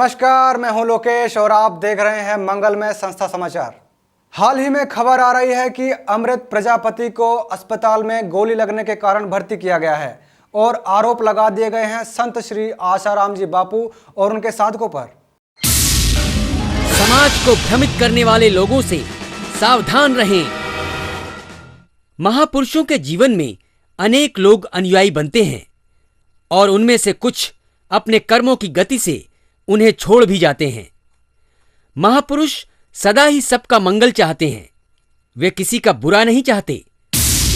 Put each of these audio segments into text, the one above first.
नमस्कार, मैं हूं लोकेश और आप देख रहे हैं मंगलमय संस्था समाचार। हाल ही में खबर आ रही है कि अमृत प्रजापति को अस्पताल में गोली लगने के कारण भर्ती किया गया है और आरोप लगा दिए गए हैं संत श्री आसाराम जी बापू और उनके साधकों पर। समाज को भ्रमित करने वाले लोगों से सावधान रहें। महापुरुषों के जीवन में अनेक लोग अनुयायी बनते हैं और उनमें से कुछ अपने कर्मों की गति से उन्हें छोड़ भी जाते हैं। महापुरुष सदा ही सबका मंगल चाहते हैं, वे किसी का बुरा नहीं चाहते।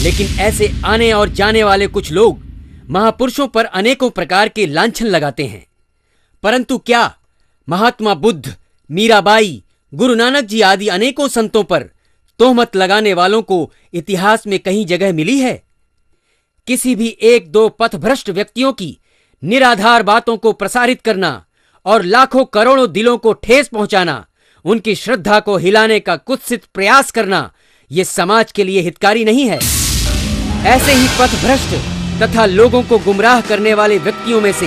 लेकिन ऐसे आने और जाने वाले कुछ लोग महापुरुषों पर अनेकों प्रकार के लांछन लगाते हैं। परंतु क्या महात्मा बुद्ध, मीराबाई, गुरु नानक जी आदि अनेकों संतों पर तोहमत लगाने वालों को इतिहास में कहीं जगह मिली है? किसी भी एक दो पथभ्रष्ट व्यक्तियों की निराधार बातों को प्रसारित करना और लाखों करोड़ों दिलों को ठेस पहुंचाना, उनकी श्रद्धा को हिलाने का कुत्सित प्रयास करना, ये समाज के लिए हितकारी नहीं है। ऐसे ही पथभ्रष्ट तथा लोगों को गुमराह करने वाले व्यक्तियों में से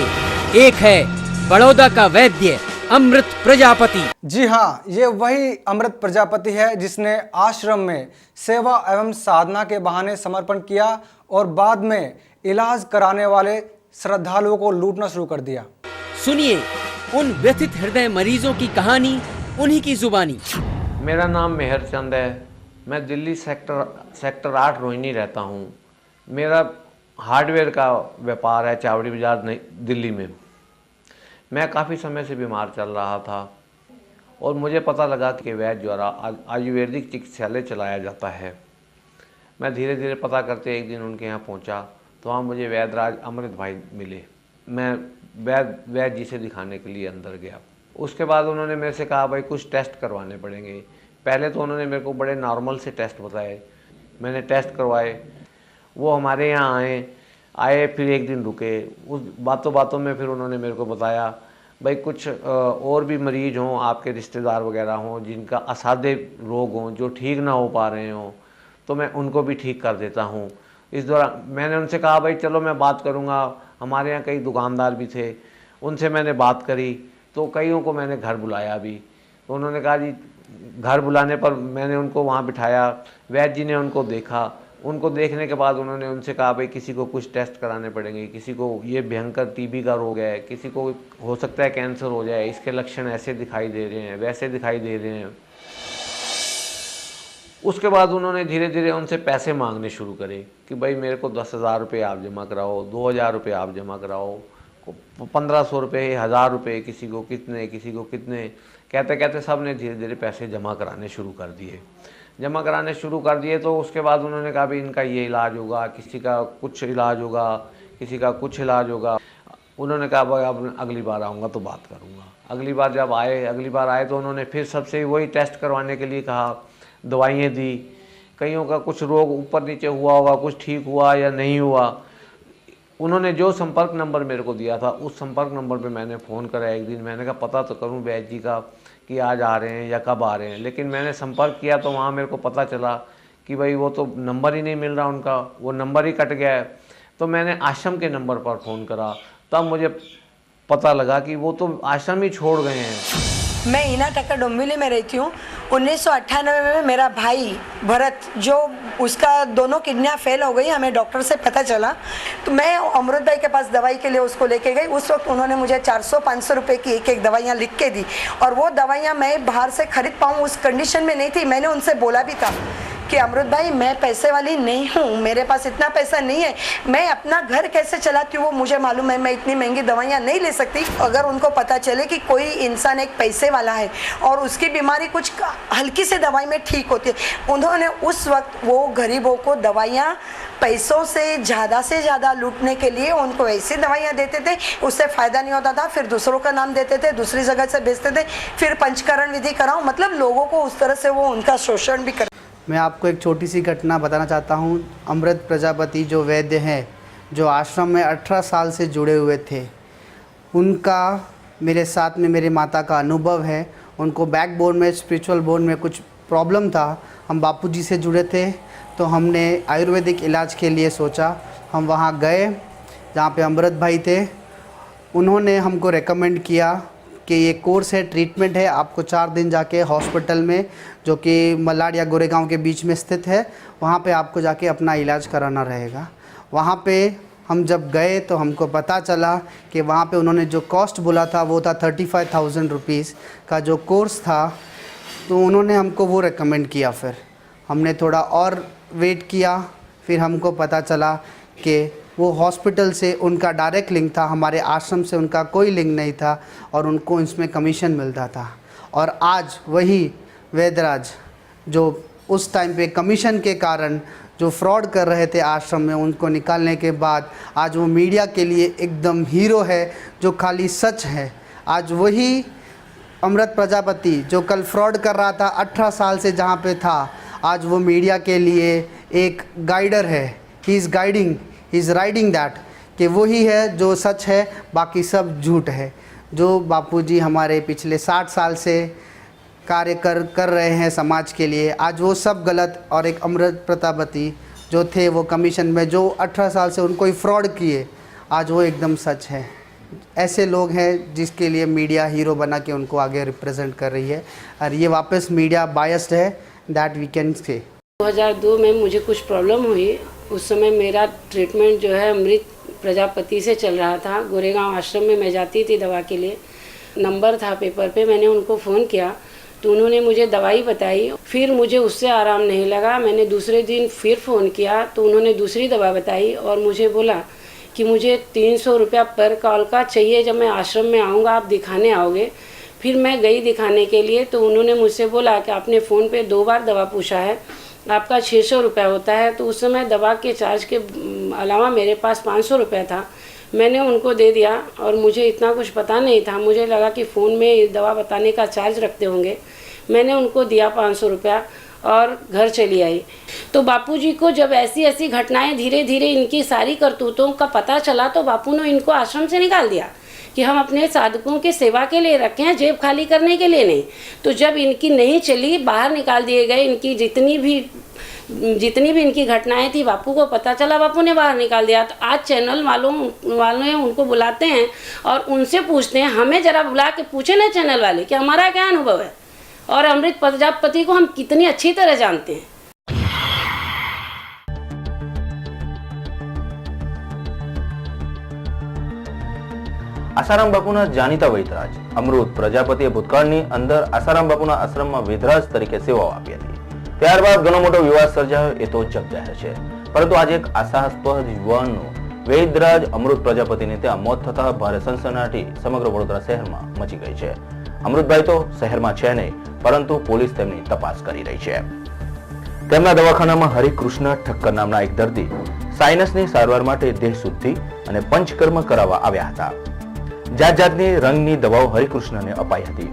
एक है बड़ौदा का वैद्य अमृत प्रजापति। जी हाँ, ये वही अमृत प्रजापति है जिसने आश्रम में सेवा एवं साधना के बहाने समर्पण किया और बाद में इलाज कराने वाले श्रद्धालुओं को लूटना शुरू कर दिया। सुनिए उन व्यथित हृदय मरीजों की कहानी, उन्हीं की जुबानी। मेरा नाम मेहर चंद है। मैं दिल्ली सेक्टर 8 रोहिणी रहता हूँ। मेरा हार्डवेयर का व्यापार है चावड़ी बाजार दिल्ली में। मैं काफ़ी समय से बीमार चल रहा था और मुझे पता लगा कि वैद्य द्वारा आयुर्वेदिक चिकित्सालय चलाया जाता है। मैं धीरे धीरे पता करते एक दिन उनके यहाँ पहुँचा तो वहाँ मुझे वैद्यराज अमृत भाई मिले। मैं वैद्य जी से दिखाने के लिए अंदर गया। उसके बाद उन्होंने मेरे से कहा भाई कुछ टेस्ट करवाने पड़ेंगे। पहले तो उन्होंने मेरे को बड़े नॉर्मल से टेस्ट बताए। मैंने टेस्ट करवाए। वो हमारे यहाँ आए फिर एक दिन रुके। उस बातों बातों में फिर उन्होंने मेरे को बताया भाई कुछ और भी मरीज हों, आपके रिश्तेदार वगैरह हों जिनका असाध्य रोग हों, जो ठीक ना हो पा रहे हों, तो मैं उनको भी ठीक कर देता हूँ। इस दौरान मैंने उनसे कहा भाई चलो मैं बात करूँगा। हमारे यहाँ कई दुकानदार भी थे, उनसे मैंने बात करी तो कईयों को मैंने घर बुलाया भी। तो उन्होंने कहा जी, घर बुलाने पर मैंने उनको वहाँ बिठाया। वैद्य जी ने उनको देखा। उनको देखने के बाद उन्होंने उनसे कहा भाई किसी को कुछ टेस्ट कराने पड़ेंगे, किसी को ये भयंकर टीबी का रोग है, किसी को हो सकता है कैंसर हो जाए, इसके लक्षण ऐसे दिखाई दे रहे हैं, वैसे दिखाई दे रहे हैं। उसके बाद उन्होंने धीरे धीरे उनसे पैसे मांगने शुरू करे कि भाई मेरे को 10,000 रुपये आप जमा कराओ, 2,000 रुपये आप जमा कराओ, 1,500 रुपये, 1,000 रुपये, किसी को कितने। कहते कहते सब ने धीरे धीरे पैसे जमा कराने शुरू कर दिए। तो उसके बाद उन्होंने कहा भाई इनका ये इलाज होगा, किसी का कुछ इलाज होगा, किसी का कुछ इलाज होगा। उन्होंने कहा भाई अब अगली बार आऊँगा तो बात करूँगा। अगली बार आए तो उन्होंने फिर सबसे वही टेस्ट करवाने के लिए कहा, दवाइयाँ दी। कईयों का कुछ रोग ऊपर नीचे हुआ होगा, कुछ ठीक हुआ या नहीं हुआ। उन्होंने जो संपर्क नंबर मेरे को दिया था उस संपर्क नंबर पे मैंने फ़ोन करा एक दिन। मैंने कहा पता तो करूं वैद्य जी का कि आज आ रहे हैं या कब आ रहे हैं। लेकिन मैंने संपर्क किया तो वहाँ मेरे को पता चला कि भाई वो तो नंबर ही नहीं मिल रहा उनका, वो नंबर ही कट गया है। तो मैंने आश्रम के नंबर पर फ़ोन करा, तब मुझे पता लगा कि वो तो आश्रम ही छोड़ गए हैं। मैं ईना टक्कर डोंबिवली में रहती हूँ। 1998 में मेरा भाई भरत, जो उसका दोनों किडनियाँ फेल हो गई, हमें डॉक्टर से पता चला तो मैं अमृत भाई के पास दवाई के लिए उसको लेके गई। उस वक्त उन्होंने मुझे 400-500 रुपये की एक दवाइयाँ लिख के दी और वो दवाइयाँ मैं बाहर से खरीद पाऊँ उस कंडीशन में नहीं थी। मैंने उनसे बोला भी था कि अमृत भाई मैं पैसे वाली नहीं हूँ, मेरे पास इतना पैसा नहीं है, मैं अपना घर कैसे चलाती हूँ वो मुझे मालूम है, मैं इतनी महंगी दवाइयाँ नहीं ले सकती। अगर उनको पता चले कि कोई इंसान एक पैसे वाला है और उसकी बीमारी कुछ हल्की से दवाई में ठीक होती है, उन्होंने उस वक्त वो गरीबों को दवाइयाँ पैसों से ज़्यादा लूटने के लिए उनको ऐसी दवाइयाँ देते थे, उससे फ़ायदा नहीं होता था। फिर दूसरों का नाम देते थे, दूसरी जगह से भेजते थे, फिर पंचकरण विधि कराओ, मतलब लोगों को उस तरह से वो उनका शोषण भी कर। मैं आपको एक छोटी सी घटना बताना चाहता हूँ। अमृत प्रजापति जो वैद्य हैं, जो आश्रम में 18 साल से जुड़े हुए थे, उनका मेरे साथ में मेरे माता का अनुभव है। उनको बैकबोन में, स्पिरिचुअल बोन में कुछ प्रॉब्लम था। हम बापूजी से जुड़े थे तो हमने आयुर्वेदिक इलाज के लिए सोचा। हम वहाँ गए जहाँ पे अमृत भाई थे। उन्होंने हमको रेकमेंड किया कि ये कोर्स है, ट्रीटमेंट है, आपको 4 दिन जाके हॉस्पिटल में जो कि मलाड या गोरेगांव के बीच में स्थित है वहाँ पे आपको जाके अपना इलाज कराना रहेगा। वहाँ पे हम जब गए तो हमको पता चला कि वहाँ पे उन्होंने जो कॉस्ट बोला था वो था 35,000 रुपीज़ का जो कोर्स था, तो उन्होंने हमको वो रेकमेंड किया। फिर हमने थोड़ा और वेट किया, फिर हमको पता चला कि वो हॉस्पिटल से उनका डायरेक्ट लिंक था, हमारे आश्रम से उनका कोई लिंक नहीं था और उनको इसमें कमीशन मिलता था। और आज वही वैद्यराज जो उस टाइम पे कमीशन के कारण जो फ्रॉड कर रहे थे आश्रम में, उनको निकालने के बाद आज वो मीडिया के लिए एकदम हीरो है जो खाली सच है। आज वही अमृत प्रजापति जो कल फ्रॉड कर रहा था 18 साल से जहाँ पे था, आज वो मीडिया के लिए एक गाइडर है। He is guiding, he is riding that, कि वही है जो सच है, बाकी सब झूठ है। जो बापूजी हमारे पिछले 60 साल से कार्य कर रहे हैं समाज के लिए, आज वो सब गलत। और एक अमृत प्रजापति जो थे वो कमीशन में जो 18 साल से उनको ही फ्रॉड किए, आज वो एकदम सच है। ऐसे लोग हैं जिसके लिए मीडिया हीरो बना के उनको आगे रिप्रेजेंट कर रही है, और ये वापस मीडिया बायस्ड है, दैट वी कैन से। 2002 में मुझे कुछ प्रॉब्लम हुई। उस समय मेरा ट्रीटमेंट जो है अमृत प्रजापति से चल रहा था। गोरेगांव आश्रम में मैं जाती थी दवा के लिए, नंबर था पेपर पे, मैंने उनको फ़ोन किया तो उन्होंने मुझे दवाई बताई। फिर मुझे उससे आराम नहीं लगा, मैंने दूसरे दिन फिर फ़ोन किया तो उन्होंने दूसरी दवा बताई और मुझे बोला कि मुझे 300 रुपया पर कॉल का चाहिए, जब मैं आश्रम में आऊँगा आप दिखाने आओगे। फिर मैं गई दिखाने के लिए तो उन्होंने मुझसे बोला कि आपने फ़ोन पे 2 बार दवा पूछा है, आपका 600 रुपया होता है। तो उस समय दवा के चार्ज के अलावा मेरे पास 500 रुपया था, मैंने उनको दे दिया। और मुझे इतना कुछ पता नहीं था, मुझे लगा कि फ़ोन में दवा बताने का चार्ज रखते होंगे। मैंने उनको दिया 500 रुपया और घर चली आई। तो बापूजी को जब ऐसी ऐसी घटनाएं धीरे धीरे इनकी सारी करतूतों का पता चला तो बापू ने इनको आश्रम से निकाल दिया कि हम अपने साधकों की सेवा के लिए रखे हैं, जेब खाली करने के लिए नहीं। तो जब इनकी नहीं चली, बाहर निकाल दिए गए। इनकी जितनी भी इनकी घटनाएं थी बापू को पता चला, बापू ने बाहर निकाल दिया। तो आज चैनल वाले उनको बुलाते हैं और उनसे पूछते हैं, हमें ज़रा बुला के पूछे ना चैनल वाले कि हमारा क्या अनुभव है और अमृत प्रजापति को हम कितनी अच्छी तरह जानते हैं। આસારામ બાપુના જાણીતા વૈદ્યરાજ અમૃત પ્રજાપતિએ ભૂતકાળની અંદર આસારામ બાપુના આશ્રમમાં વૈદ્યરાજ તરીકે સેવાઓ આપી હતી। ત્યારબાદ ઘણો મોટો વિવાદ સર્જાયો એ તો જગ જાહેર છે, પરંતુ આજે એક આશાસ્પદ યુવાનનો વૈદ્યરાજ અમૃત પ્રજાપતિને ત્યાં મોત થતા ભારે સનસનાટી સમગ્ર વડોદરા શહેરમાં મચી ગઈ છે। અમૃતભાઈ તો શહેરમાં છે નહીં, પરંતુ પોલીસ તેમની તપાસ કરી રહી છે। તેમના દવાખાનામાં હરિકૃષ્ણ ઠક્કર નામના એક દર્દી સાઇનસની સારવાર માટે દેહ શુદ્ધિ અને પંચકર્મ કરાવવા આવ્યા હતા। જાત જાતની રંગની દવાઓ હરિકૃષ્ણને અપાઈ હતી।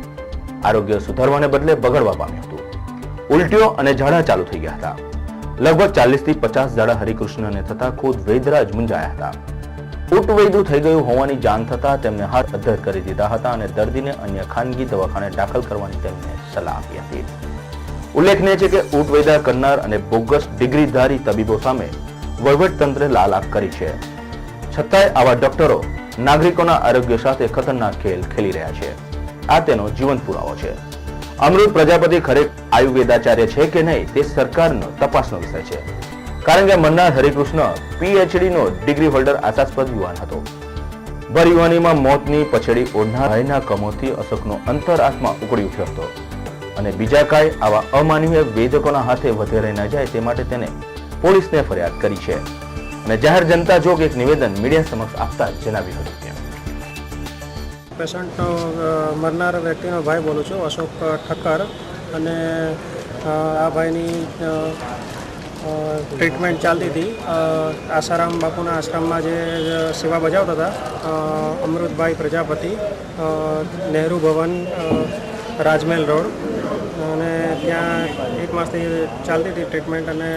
આરોગ્ય સુધારવાને બદલે બગડવા પામ્યું હતું। ઉલટીઓ અને ઝાડા ચાલુ થઈ ગયા હતા। લગભગ 40 થી 50 ઝાડા હરિકૃષ્ણને થતા ખુદ વૈદ્યરાજ મૂંઝાયા હતા। ઉટવૈદુ થઈ ગયું હોવાની જાણ થતા તેમને હાથ અદ્ધર કરી દીધા હતા અને દર્દીને અન્ય ખાનગી દવાખાને દાખલ કરવાની તેમને સલાહ આપી હતી। ઉલ્લેખનીય છે કે ઉટવૈદા કરનાર અને બોગસ ડિગ્રીધારી તબીબો સામે વહીવટતંત્રે લાલાક કરી છે, છતાંય આવા ડોક્ટરો નાગરિકોના આરોગ્ય સાથે ખતરનાક ખેલ ખેલી રહ્યા છે। આ તેનો જીવંત પુરાવો છે। અમૃત પ્રજાપતિ ખરેખર આયુર્વેદાચાર્ય છે કે નહીં તે સરકારનો તપાસનો વિષય છે, કારણ કે મન્નાર હરિકૃષ્ણ પીએચડી નો ડિગ્રી હોલ્ડર આશાસ્પદ યુવાન હતો। ભર યુવાનીમાં મોતની પછેડી ઓઢનાર ભાઈના કમોથી અશોકનો અંતરાત્મા ઉકળી ઉઠ્યો હતો અને બીજા કાંઈ આવા અમાનવીય વેદકોના હાથે વધેરાઈ ન જાય તે માટે તેને પોલીસને ફરિયાદ કરી છે અને જાહેર જનતા જોગ એક નિવેદન મીડિયા સમક્ષ આપતા જણાવ્યું હતું કે પેશન્ટ મરનાર વ્યક્તિનો ભાઈ બોલું છું, અશોક ઠક્કર, અને આ ભાઈની ટ્રીટમેન્ટ ચાલતી હતી આસારામ બાપુના આશ્રમમાં જે સેવા બજાવતા હતા અમૃતભાઈ પ્રજાપતિ, નહેરુ ભવન, રાજમહેલ રોડ, અને ત્યાં 1 માસથી ચાલતી હતી ટ્રીટમેન્ટ। અને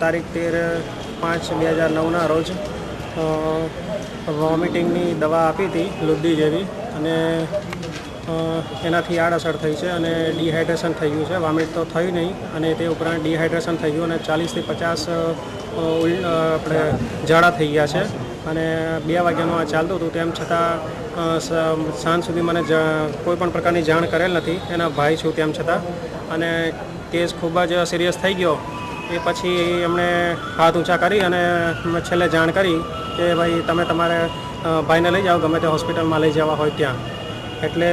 તારીખ 13/5/2009ના રોજ વોમિટિંગની દવા આપી હતી લુદ્દી જેવી, અને એનાથી આડઅસર થઈ છે અને ડિહાઇડ્રેશન થઈ ગયું છે। વોમિટ તો થયું નહીં અને તે ઉપરાંત ડિહાઇડ્રેશન થઈ ગયું અને 40 થી 50 આપણે ઝાડા થઈ ગયા છે। અને 2 વાગ્યાનું આ ચાલતું હતું, તેમ છતાં સાંજ સુધી મને કોઈ પણ પ્રકારની જાણ કરેલ નથી. એના ભાઈ છું તેમ છતાં, અને કેસ ખૂબ જ સિરિયસ થઈ ગયો. એ પછી એમણે હાથ ઊંચા કરી અને છેલ્લે જાણ કરી કે ભાઈ તમે તમારે ભાઈને લઈ જાઓ, ગમે તે હોસ્પિટલમાં લઈ જવા હોય ત્યાં. એટલે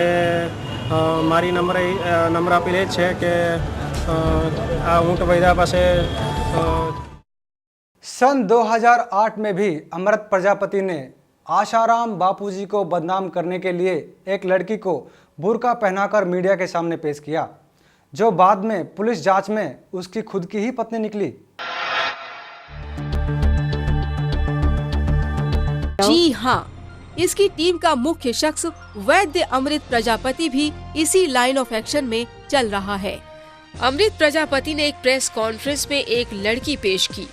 મારી નમ્ર અપીલ એ જ છે કે આ ઊંટ વૈદા પાસે सन 2008 में भी अमृत प्रजापति ने आशाराम बापूजी को बदनाम करने के लिए एक लड़की को बुर्का पहनाकर मीडिया के सामने पेश किया, जो बाद में पुलिस जांच में उसकी खुद की ही पत्नी निकली। जी हाँ, इसकी टीम का मुख्य शख्स वैद्य अमृत प्रजापति भी इसी लाइन ऑफ एक्शन में चल रहा है। अमृत प्रजापति ने एक प्रेस कॉन्फ्रेंस में एक लड़की पेश की।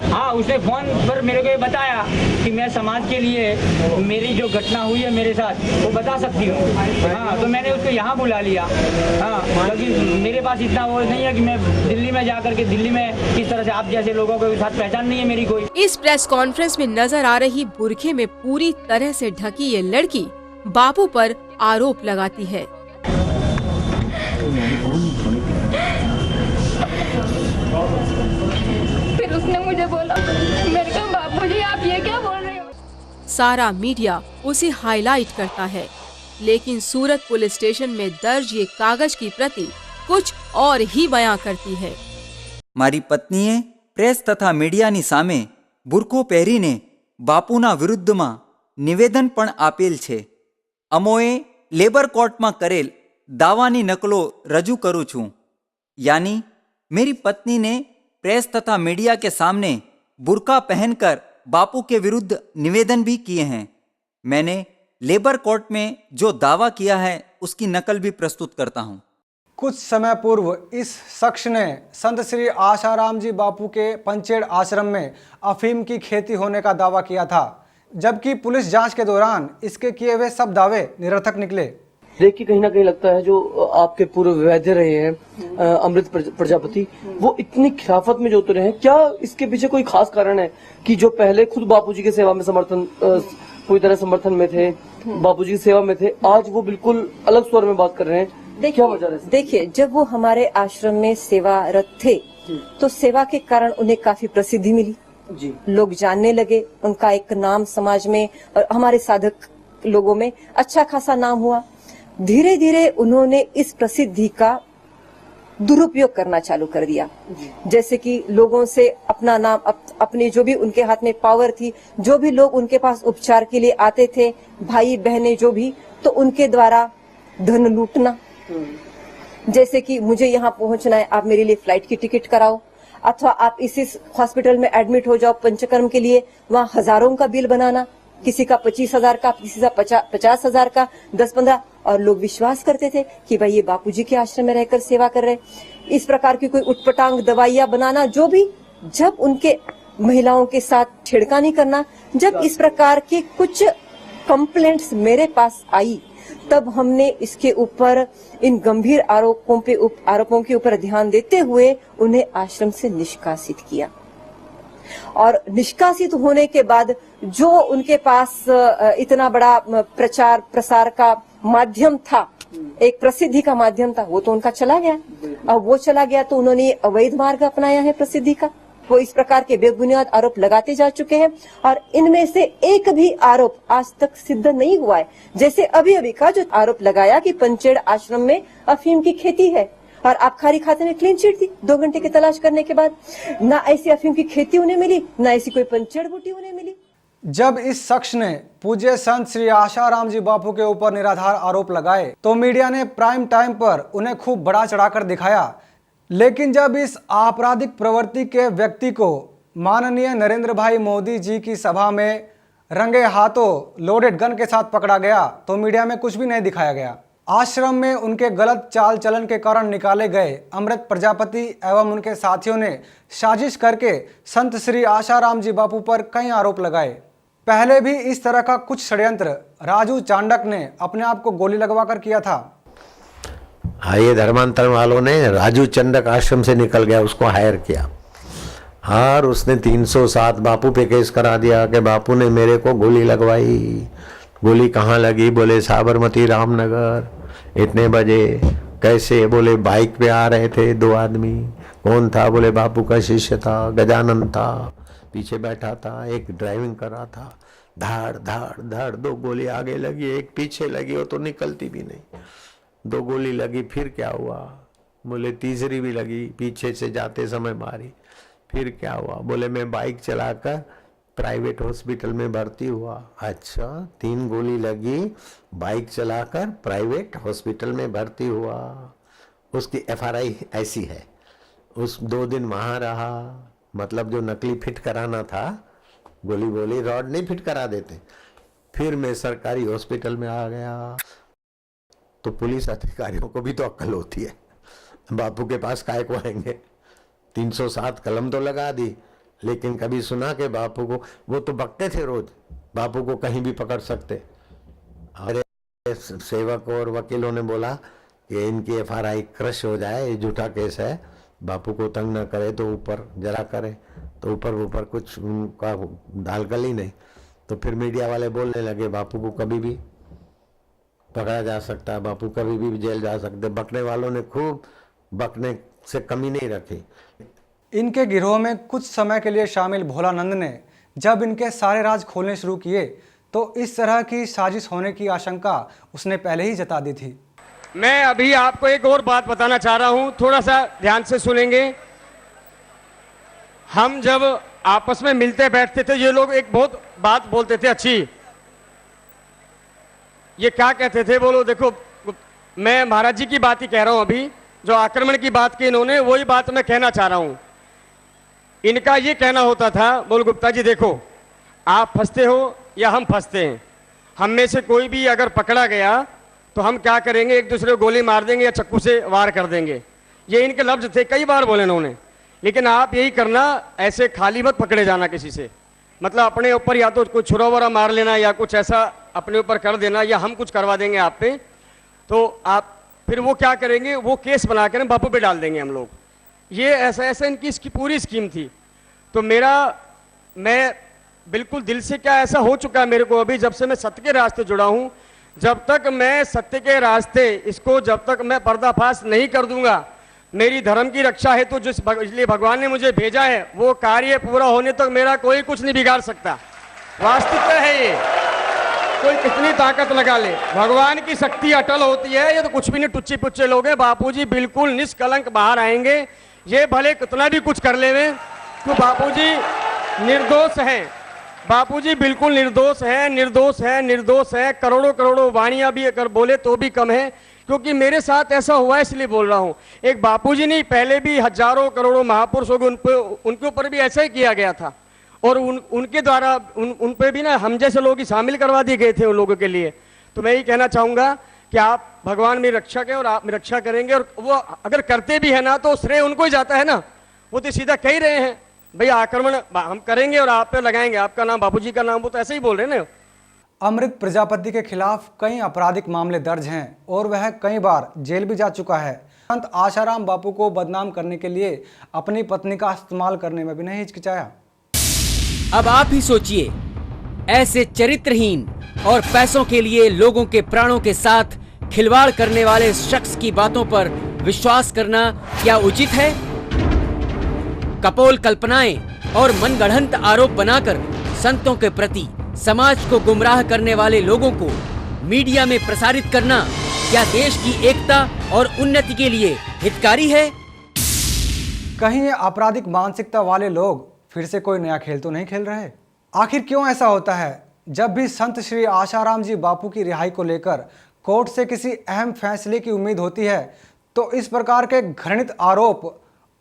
हाँ, उसने फोन पर मेरे को ये बताया कि मैं समाज के लिए मेरी जो घटना हुई है मेरे साथ वो बता सकती हूँ। हाँ, तो मैंने उसको यहाँ बुला लिया। हाँ, क्योंकि मेरे पास इतना वो नहीं है कि मैं दिल्ली में जाकर के दिल्ली में किस तरह से आप जैसे लोगों के साथ पहचान नहीं है मेरी कोई। इस प्रेस कॉन्फ्रेंस में नजर आ रही बुरखे में पूरी तरह से ढकी ये लड़की बापू पर आरोप लगाती है। उसने मुझे बोला, मैंने कहा बापूजी आप ये क्या बोल रहे हो। सारा मीडिया उसे हाईलाइट करता है, लेकिन सूरत पुलिस स्टेशन में दर्ज ये कागज की प्रति कुछ और ही बयां करती है। मारी पत्नीए प्रेस तथा मीडियानी सामे बुरखो पहेरीने बापूना विरुद्धमां निवेदन पण आपेल छे। अमोए लेबर कोर्टमां करेल दावानी नकलो रजू करूं छूं। यानी मेरी पत्नी ने प्रेस तथा मीडिया के सामने बुर्का पहनकर बापू के विरुद्ध निवेदन भी किए हैं। मैंने लेबर कोर्ट में जो दावा किया है उसकी नकल भी प्रस्तुत करता हूं। कुछ समय पूर्व इस शख्स ने संत श्री आशाराम जी बापू के पंचेड़ आश्रम में अफीम की खेती होने का दावा किया था, जबकि पुलिस जांच के दौरान इसके किए हुए सब दावे निरर्थक निकले। देखिए, कहीं ना कहीं लगता है जो आपके पूर्व वैद्य रहे हैं अमृत प्रजापति, वो इतनी खिलाफत में जो उतरे हैं, क्या इसके पीछे कोई खास कारण है कि जो पहले खुद बापूजी की सेवा में पूरी तरह समर्थन में थे, बापूजी की सेवा में थे, आज वो बिल्कुल अलग स्वर में बात कर रहे हैं? क्या वजह है? देखिए, जब वो हमारे आश्रम में सेवारत थे तो सेवा के कारण उन्हें काफी प्रसिद्धि मिली जी। लोग जानने लगे, उनका एक नाम समाज में और हमारे साधक लोगों में अच्छा खासा नाम हुआ। धीरे धीरे उन्होंने इस प्रसिद्धि का दुरुपयोग करना चालू कर दिया, जैसे कि लोगों से अपना नाम अपने जो भी उनके हाथ में पावर थी, जो भी लोग उनके पास उपचार के लिए आते थे, भाई बहनें जो भी, तो उनके द्वारा धन लूटना। जैसे कि मुझे यहाँ पहुंचना है, आप मेरे लिए फ्लाइट की टिकट कराओ, अथवा आप इसी हॉस्पिटल में एडमिट हो जाओ पंचकर्म के लिए, वहाँ हजारों का बिल बनाना, किसी का 25,000 का, किसी का 50,000 का, 10-15, और लोग विश्वास करते थे कि भाई ये बापूजी के आश्रम में रहकर सेवा कर रहे। इस प्रकार की कोई उटपटांग दवाइयां बनाना, जो भी, जब उनके महिलाओं के साथ छेड़खानी करना, जब इस प्रकार की कुछ कंप्लेंट्स मेरे पास आई, तब हमने इसके ऊपर इन गंभीर आरोपों के ऊपर ध्यान देते हुए उन्हें आश्रम से निष्कासित किया। और निष्कासित होने के बाद जो उनके पास इतना बड़ा प्रचार प्रसार का माध्यम था, एक प्रसिद्धि का माध्यम था, वो तो उनका चला गया। अब वो चला गया तो उन्होंने अवैध मार्ग अपनाया है प्रसिद्धि का। वो इस प्रकार के बेबुनियाद आरोप लगाते जा चुके हैं और इनमें से एक भी आरोप आज तक सिद्ध नहीं हुआ है। जैसे अभी का जो आरोप लगाया कि पंचेड़ आश्रम में अफीम की खेती है और आबकारी खाते में क्लीन चिट थी 2 घंटे की तलाश करने के बाद, ना ऐसी अफीम की खेती उन्हें मिली, ना ऐसी कोई पंचेड़ बूटी उन्हें मिली। जब इस शख्स ने पूज्य संत श्री आशाराम जी बापू के ऊपर निराधार आरोप लगाए तो मीडिया ने प्राइम टाइम पर उन्हें खूब बढ़ा चढ़ाकर दिखाया, लेकिन जब इस आपराधिक प्रवृत्ति के व्यक्ति को माननीय नरेंद्र भाई मोदी जी की सभा में रंगे हाथों लोडेड गन के साथ पकड़ा गया तो मीडिया में कुछ भी नहीं दिखाया गया। आश्रम में उनके गलत चाल चलन के कारण निकाले गए अमृत प्रजापति एवं उनके साथियों ने साजिश करके संत श्री आशाराम जी बापू पर कई आरोप लगाए। पहले भी इस तरह का कुछ षड्यंत्र राजू चांडक ने अपने आप को गोली लगवाकर किया था। हाँ, ये धर्मांतरण वालों ने राजू चंडक आश्रम से निकल गया, उसको हायर किया। और उसने 307 बापू पे केस करा दिया कि बापू ने मेरे को गोली लगवाई। गोली कहाँ लगी? बोले साबरमती रामनगर। इतने बजे? कैसे? बोले बाइक पे आ रहे थे 2 आदमी। कौन था? बोले बापू का शिष्य था, गजानन था, पीछे बैठा था, एक ड्राइविंग कर रहा था। धाड़ धाड़ धाड़ 2 गोली आगे लगी, एक पीछे लगी, वो तो निकलती भी नहीं। 2 गोली लगी, फिर क्या हुआ? बोले तीसरी भी लगी, पीछे से जाते समय मारी। फिर क्या हुआ? बोले मैं बाइक चलाकर प्राइवेट हॉस्पिटल में भर्ती हुआ। अच्छा, 3 गोली लगी, बाइक चलाकर प्राइवेट हॉस्पिटल में भर्ती हुआ। उसकी FRI ऐसी है। उस 2 दिन वहाँ रहा, मतलब जो नकली फिट कराना था, गोली बोली रॉड नहीं फिट करा देते। फिर मैं सरकारी हॉस्पिटल में आ गया। तो पुलिस अधिकारियों को भी तो अक्ल होती है, बापू के पास काहे को आएंगे? 307 कलम तो लगा दी, लेकिन कभी सुना कि बापू को, वो तो बकते थे रोज, बापू को कहीं भी पकड़ सकते। अरे सेवक और वकीलों ने बोला कि इनकी FRI क्रश हो जाए, ये झूठा केस है, बापू को तंग न करे तो ऊपर जरा करे, तो ऊपर कुछ उनका ढालकल ही नहीं। तो फिर मीडिया वाले बोलने लगे बापू को कभी भी पकड़ा जा सकता है, बापू कभी भी जेल जा सकते। बकने वालों ने खूब बकने से कमी नहीं रखी। इनके गिरोह में कुछ समय के लिए शामिल भोलानंद ने जब इनके सारे राज खोलने शुरू किए तो इस तरह की साजिश होने की आशंका उसने पहले ही जता दी थी। मैं अभी आपको एक और बात बताना चाह रहा हूं, थोड़ा सा ध्यान से सुनेंगे। हम जब आपस में मिलते बैठते थे, ये लोग एक बहुत बात बोलते थे अच्छी। ये क्या कहते थे? बोलो, देखो मैं महाराज जी की बात ही कह रहा हूं, अभी जो आक्रमण की बात की इन्होंने, वही बात मैं कहना चाह रहा हूं। इनका ये कहना होता था, बोल गुप्ता जी देखो, आप फंसते हो या हम फंसते हैं, हम में से कोई भी अगर पकड़ा गया तो हम क्या करेंगे, एक दूसरे को गोली मार देंगे या चक्कू से वार कर देंगे। ये इनके लफ्ज थे, कई बार बोले इन्होंने। लेकिन आप यही करना, ऐसे खाली मत पकड़े जाना किसी से, मतलब अपने ऊपर या तो कुछ छुरा वुरा मार लेना या कुछ ऐसा अपने ऊपर कर देना, या हम कुछ करवा देंगे आप पे, तो आप फिर वो क्या करेंगे, वो केस बना कर बापू पे डाल देंगे हम लोग। ये ऐसा इनकी इसकी पूरी स्कीम थी। तो मैं बिल्कुल दिल से, क्या ऐसा हो चुका है मेरे को अभी, जब से मैं सत्य के रास्ते जुड़ा हूं, जब तक मैं सत्य के रास्ते इसको जब तक मैं पर्दाफाश नहीं कर दूंगा, मेरी धर्म की रक्षा है, तो जिस इसलिए भगवान ने मुझे भेजा है, वो कार्य पूरा होने तक मेरा कोई कुछ नहीं बिगाड़ सकता। वास्तविकता है ये, कोई कितनी ताकत लगा ले, भगवान की शक्ति अटल होती है। ये तो कुछ भी नहीं, टुच्चे पुच्चे लोग हैं। बापूजी बिल्कुल निष्कलंक बाहर आएंगे, ये भले कितना भी कुछ कर लेवे, तो बापूजी निर्दोष हैं। बापूजी बिल्कुल निर्दोष है, निर्दोष है, निर्दोष है। करोड़ों वाणियां भी अगर बोले तो भी कम है, क्योंकि मेरे साथ ऐसा हुआ है, इसलिए बोल रहा हूं। एक बापूजी नहीं, पहले भी हजारों करोड़ों महापुरुष हो गए, उनके ऊपर भी ऐसा ही किया गया था, और उनके द्वारा उन पे भी ना हम जैसे लोग ही शामिल करवा दिए गए थे उन लोगों के लिए। तो मैं यही कहना चाहूंगा कि आप भगवान मेरी रक्षा करें और आप मेरी रक्षा करेंगे, और वो अगर करते भी है ना तो श्रेय उनको ही जाता है ना। वो तो सीधा कह ही रहे हैं भैया आक्रमण हम करेंगे और आप पे लगाएंगे, आपका नाम बापूजी का नाम, वो तो ऐसे ही बोल रहे हैं ना। अमृत प्रजापति के खिलाफ कई आपराधिक मामले दर्ज हैं और वह कई बार जेल भी जा चुका है। संत आशाराम बापू को बदनाम करने के लिए अपनी पत्नी का इस्तेमाल करने में भी नहीं हिचकिचाया। अब आप ही सोचिए, ऐसे चरित्रहीन और पैसों के लिए लोगों के प्राणों के साथ खिलवाड़ करने वाले शख्स की बातों पर विश्वास करना क्या उचित है? कपोल कल्पनाएं और मनगढ़ंत आरोप बनाकर संतों के प्रति समाज को गुमराह करने वाले लोगों को मीडिया में प्रसारित करना क्या देश की एकता और उन्नति के लिए हितकारी है? कहीं ये आपराधिक मानसिकता वाले लोग फिर से कोई नया खेल तो नहीं खेल रहे? आखिर क्यों ऐसा होता है? जब भी संत श्री आशाराम जी बापू की रिहाई को लेकर कोर्ट से किसी अहम फैसले की उम्मीद होती है तो इस प्रकार के घृणित आरोप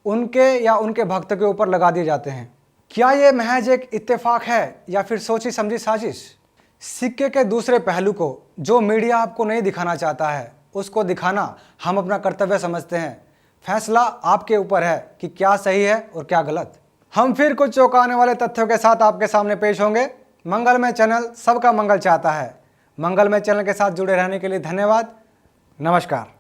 उनके या उनके भक्त के ऊपर लगा दिए जाते हैं। क्या ये महज एक इत्तेफाक है या फिर सोची समझी साजिश? सिक्के के दूसरे पहलू को जो मीडिया आपको नहीं दिखाना चाहता है उसको दिखाना हम अपना कर्तव्य समझते हैं। फैसला आपके ऊपर है कि क्या सही है और क्या गलत। हम फिर कुछ चौंकाने वाले तथ्यों के साथ आपके सामने पेश होंगे। मंगलमय चैनल सबका मंगल चाहता है। मंगलमय चैनल के साथ जुड़े रहने के लिए धन्यवाद। नमस्कार।